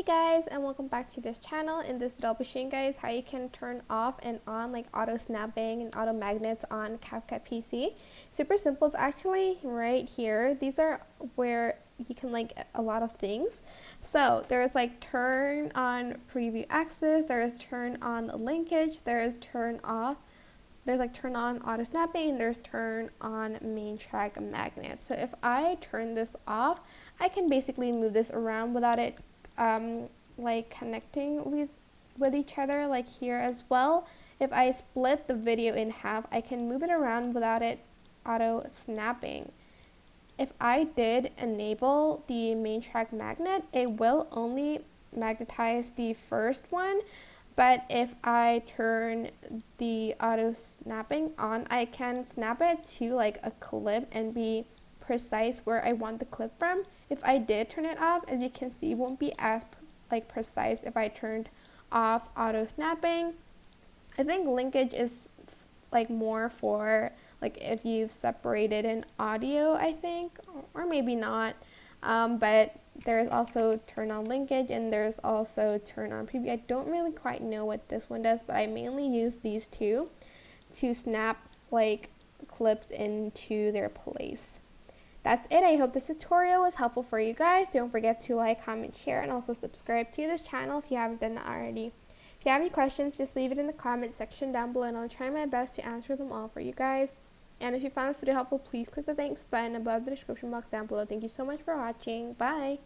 Guys, and welcome back to this channel. In this video I'll be showing you guys how you can turn off and on like auto snapping and auto magnets on CapCut PC. Super simple. It's actually right here. These are where you can like a lot of things. So there's like turn on preview access, there's turn on linkage, there's turn off, there's like turn on auto snapping, and there's turn on main track magnet. So if I turn this off, I can basically move this around without it like connecting with each other, like here as well. If I split the video in half, I can move it around without it auto snapping. If I did enable the main track magnet, it will only magnetize the first one, but if I turn the auto snapping on, I can snap it to like a clip and be precise where I want the clip from. If I did turn it off, as you can see, it won't be as like precise if I turned off auto snapping. I think linkage is like more for like if you've separated an audio, I think, or maybe not, but there's also turn on linkage and there's also turn on preview. I don't really quite know what this one does, but I mainly use these two to snap like clips into their place. That's it. I hope this tutorial was helpful for you guys. Don't forget to like, comment, share, and also subscribe to this channel if you haven't done that already. If you have any questions, just leave it in the comment section down below and I'll try my best to answer them all for you guys. And if you found this video helpful, please click the thanks button above the description box down below. Thank you so much for watching. Bye!